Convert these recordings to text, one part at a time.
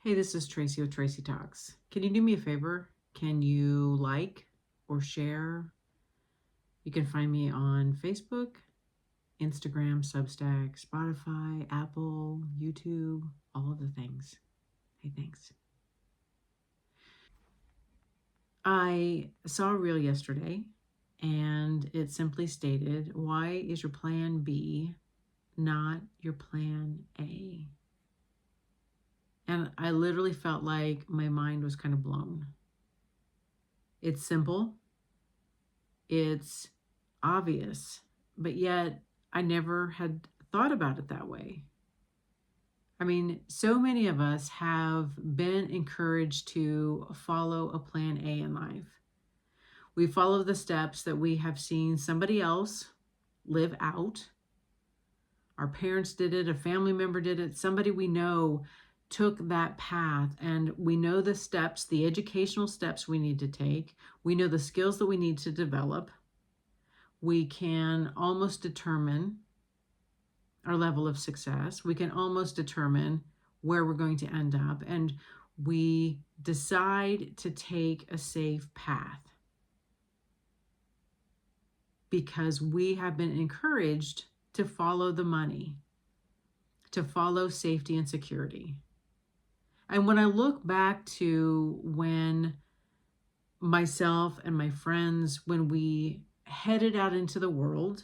Hey, this is Tracy with Tracy Talks. Can you do me a favor? Can you like or share? You can find me on Facebook, Instagram, Substack, Spotify, Apple, YouTube, all of the things. Hey, thanks. I saw a reel yesterday and it simply stated, why is your plan B not your plan A? And I literally felt like my mind was kind of blown. It's simple. It's obvious, but yet I never had thought about it that way. I mean, so many of us have been encouraged to follow a plan A in life. We follow the steps that we have seen somebody else live out. Our parents did it, a family member did it, somebody we know took that path, and we know the steps, the educational steps we need to take. We know the skills that we need to develop. We can almost determine our level of success. We can almost determine where we're going to end up. And we decide to take a safe path because we have been encouraged to follow the money, to follow safety and security. And when I look back to when myself and my friends, when we headed out into the world,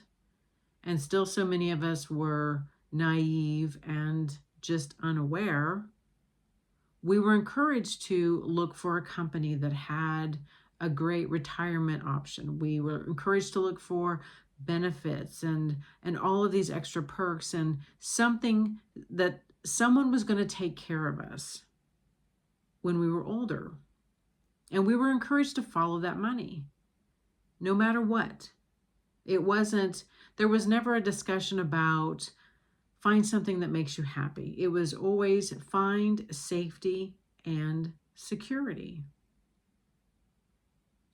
and still so many of us were naive and just unaware, we were encouraged to look for a company that had a great retirement option. We were encouraged to look for benefits and all of these extra perks, and something that someone was going to take care of us when we were older. And we were encouraged to follow that money, no matter what. There was never a discussion about find something that makes you happy. It was always find safety and security.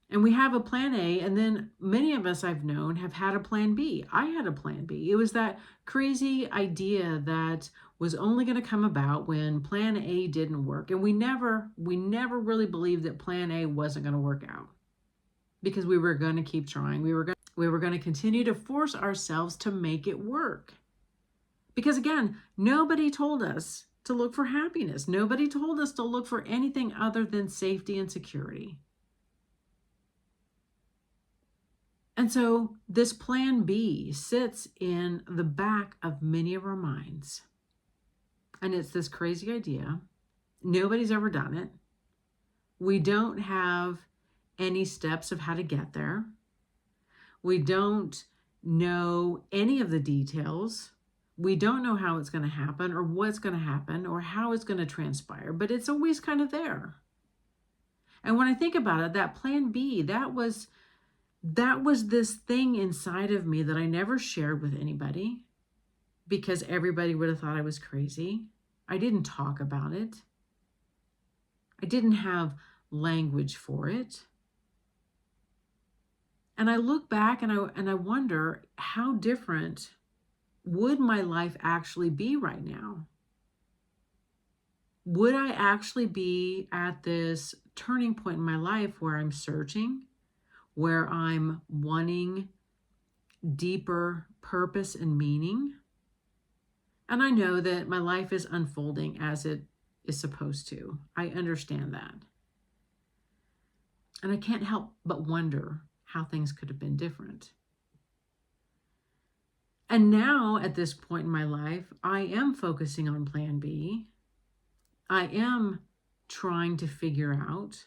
And we have a plan A, and then many of us I've known have had a plan B. I had a plan B. It was that crazy idea that was only going to come about when plan A didn't work. And we never really believed that plan A wasn't going to work out, because we were going to keep trying. We were going to continue to force ourselves to make it work. Because again, nobody told us to look for happiness. Nobody told us to look for anything other than safety and security. And so this plan B sits in the back of many of our minds. And it's this crazy idea. Nobody's ever done it. We don't have any steps of how to get there. We don't know any of the details. We don't know how it's going to happen or what's going to happen or how it's going to transpire, but it's always kind of there. And when I think about it, that plan B, that was this thing inside of me that I never shared with anybody because everybody would have thought I was crazy. I didn't talk about it. I didn't have language for it. And I look back and I wonder, how different would my life actually be right now? Would I actually be at this turning point in my life where I'm searching, where I'm wanting deeper purpose and meaning? And I know that my life is unfolding as it is supposed to. I understand that. And I can't help but wonder how things could have been different. And now at this point in my life, I am focusing on plan B. I am trying to figure out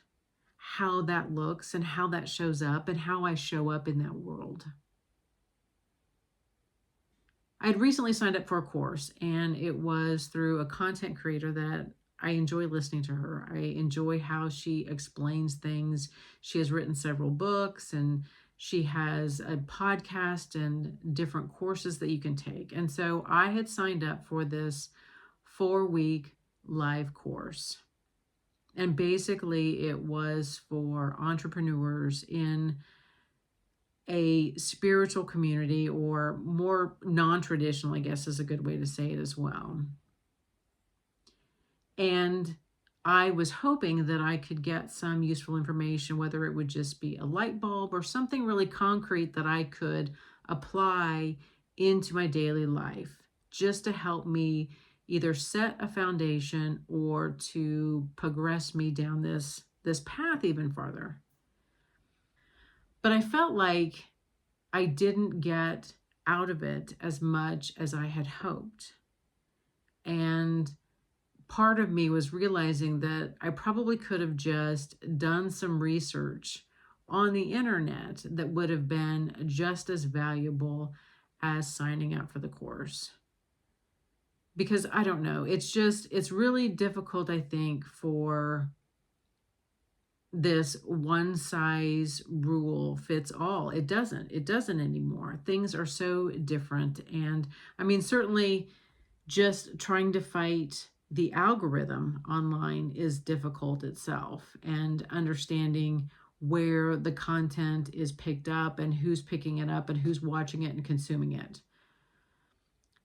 how that looks and how that shows up and how I show up in that world. I had recently signed up for a course, and it was through a content creator that I enjoy listening to her. I enjoy how she explains things. She has written several books, and she has a podcast and different courses that you can take. And so I had signed up for this 4-week live course. And basically it was for entrepreneurs in a spiritual community, or more non-traditional, I guess is a good way to say it as well. And I was hoping that I could get some useful information, whether it would just be a light bulb or something really concrete that I could apply into my daily life, just to help me either set a foundation or to progress me down this path even farther. But I felt like I didn't get out of it as much as I had hoped. And part of me was realizing that I probably could have just done some research on the internet that would have been just as valuable as signing up for the course. Because I don't know, it's really difficult, I think, for this one size rule fits all. It doesn't anymore. Things are so different. And I mean, certainly just trying to fight the algorithm online is difficult itself, and understanding where the content is picked up and who's picking it up and who's watching it and consuming it.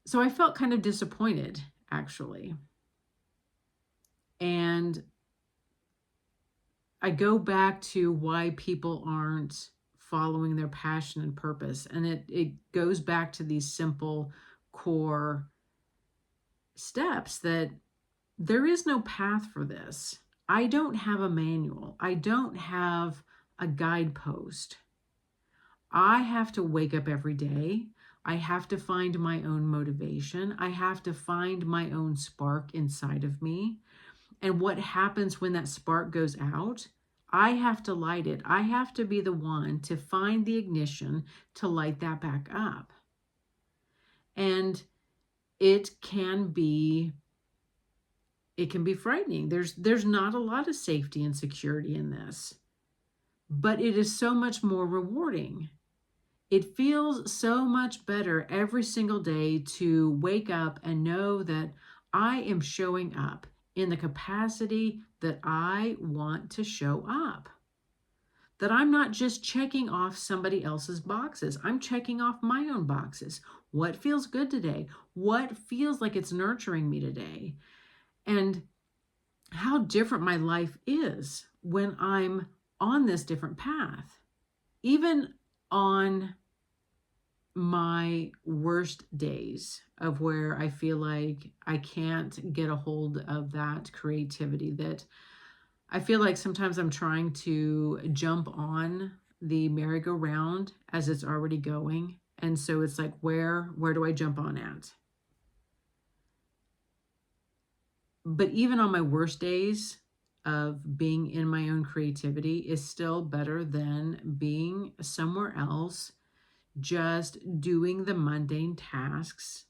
So I felt kind of disappointed, actually. And I go back to why people aren't following their passion and purpose. And it goes back to these simple core steps that there is no path for this. I don't have a manual. I don't have a guidepost. I have to wake up every day. I have to find my own motivation. I have to find my own spark inside of me. And what happens when that spark goes out? I have to light it. I have to be the one to find the ignition to light that back up. And it can be frightening. There's not a lot of safety and security in this, but it is so much more rewarding. It feels so much better every single day to wake up and know that I am showing up in the capacity that I want to show up. That I'm not just checking off somebody else's boxes. I'm checking off my own boxes. What feels good today? What feels like it's nurturing me today? And how different my life is when I'm on this different path. Even on my worst days of where I feel like I can't get a hold of that creativity, that I feel like sometimes I'm trying to jump on the merry-go-round as it's already going. And so it's like, where do I jump on at? But even on my worst days of being in my own creativity is still better than being somewhere else, just doing the mundane tasks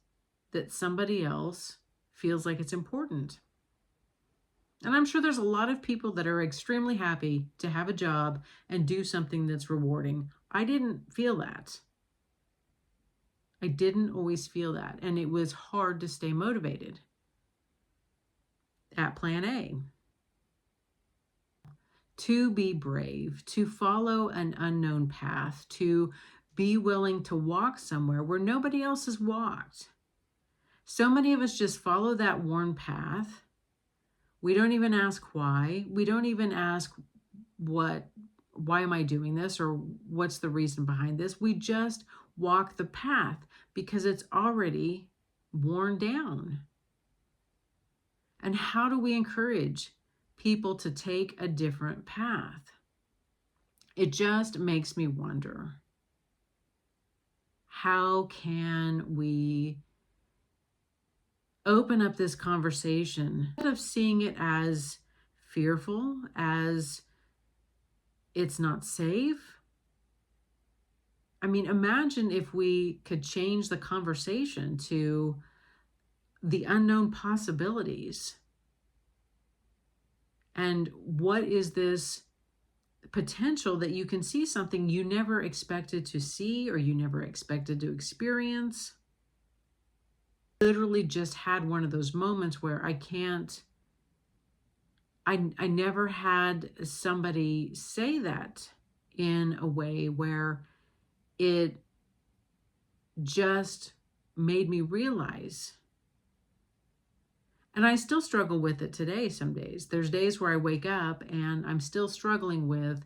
that somebody else feels like it's important. And I'm sure there's a lot of people that are extremely happy to have a job and do something that's rewarding. I didn't feel that. I didn't always feel that. And it was hard to stay motivated at plan A. To be brave, to follow an unknown path, to be willing to walk somewhere where nobody else has walked. So many of us just follow that worn path. We don't even ask why. We don't even ask why am I doing this, or what's the reason behind this. We just walk the path because it's already worn down. And how do we encourage people to take a different path? It just makes me wonder, how can we open up this conversation instead of seeing it as fearful, as it's not safe? I mean, imagine if we could change the conversation to the unknown possibilities. And what is this potential that you can see something you never expected to see or you never expected to experience? Literally just had one of those moments where I never had somebody say that in a way where it just made me realize. And I still struggle with it today some days. There's days where I wake up and I'm still struggling with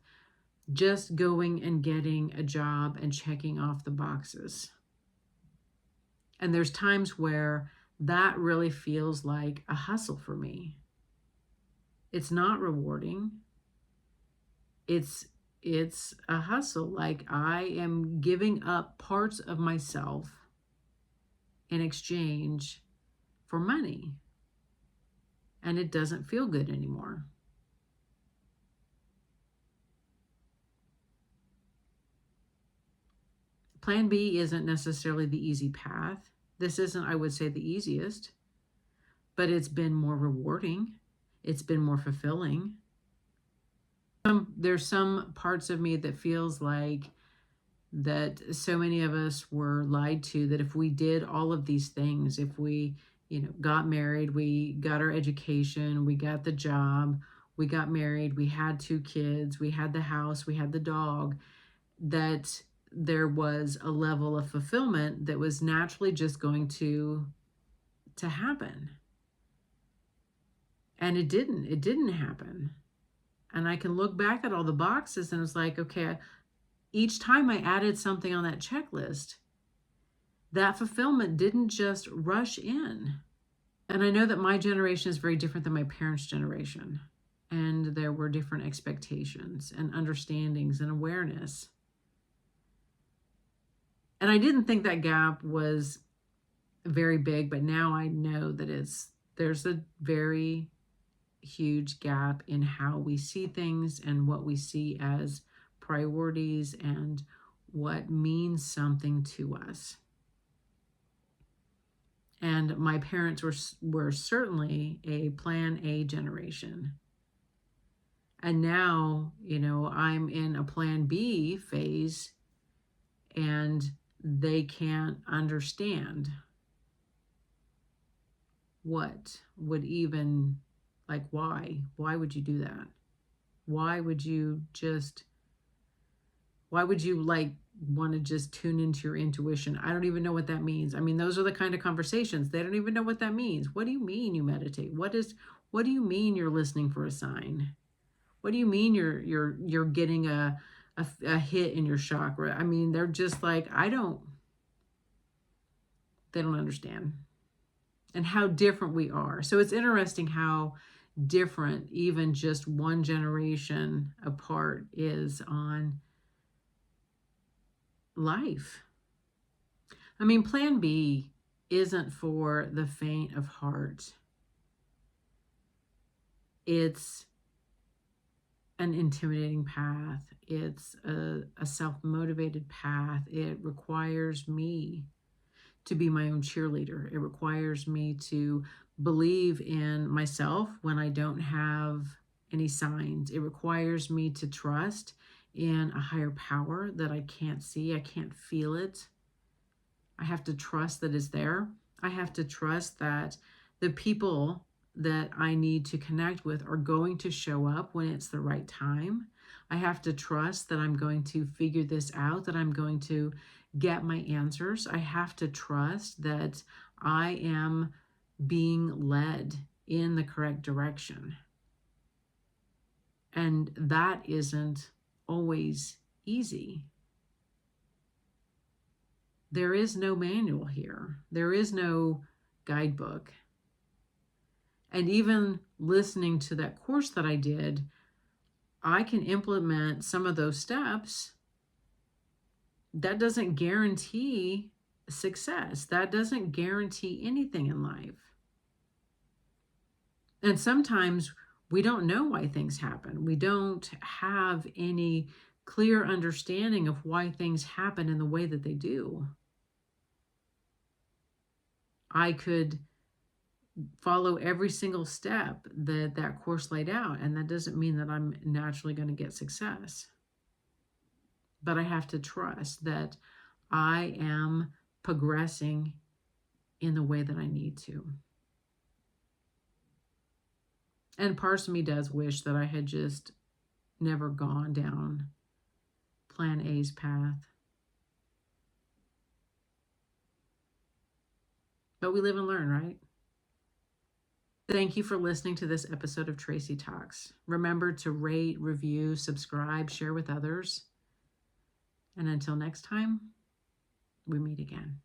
just going and getting a job and checking off the boxes. And there's times where that really feels like a hustle for me. It's not rewarding. It's a hustle. Like I am giving up parts of myself in exchange for money. And it doesn't feel good anymore. Plan B isn't necessarily the easy path. This isn't, I would say, the easiest, but it's been more rewarding. It's been more fulfilling. There's some parts of me that feels like that so many of us were lied to, that if we did all of these things, if we, got married, we got our education, we got the job, we got married, we had 2 kids, we had the house, we had the dog, that there was a level of fulfillment that was naturally just going to happen. And it didn't happen. And I can look back at all the boxes and it's like, okay, each time I added something on that checklist, that fulfillment didn't just rush in. And I know that my generation is very different than my parents' generation. And there were different expectations and understandings and awareness. And I didn't think that gap was very big, but now I know that there's a very huge gap in how we see things and what we see as priorities and what means something to us. And my parents were certainly a plan A generation. And now, I'm in a plan B phase and they can't understand what would even, like, why would you do that? Why would you like want to just tune into your intuition? I don't even know what that means. I mean, those are the kind of conversations. They don't even know what that means. What do you mean you meditate? What do you mean you're listening for a sign? What do you mean you're getting a hit in your chakra? I mean, they're just like, they don't understand. And how different we are. So it's interesting how different even just one generation apart is on life. I mean, plan B isn't for the faint of heart. It's an intimidating path. It's a self-motivated path. It requires me to be my own cheerleader. It requires me to believe in myself when I don't have any signs. It requires me to trust in a higher power that I can't see. I can't feel it. I have to trust that it's there. I have to trust that the people that I need to connect with are going to show up when it's the right time. I have to trust that I'm going to figure this out, that I'm going to get my answers. I have to trust that I am being led in the correct direction. And that isn't always easy. There is no manual here. There is no guidebook. And even listening to that course that I did, I can implement some of those steps. That doesn't guarantee success. That doesn't guarantee anything in life. And sometimes we don't know why things happen. We don't have any clear understanding of why things happen in the way that they do. I could follow every single step that course laid out, and that doesn't mean that I'm naturally going to get success. But I have to trust that I am progressing in the way that I need to. And parts of me does wish that I had just never gone down plan A's path. But we live and learn, right? Thank you for listening to this episode of Tracy Talks. Remember to rate, review, subscribe, share with others. And until next time, we meet again.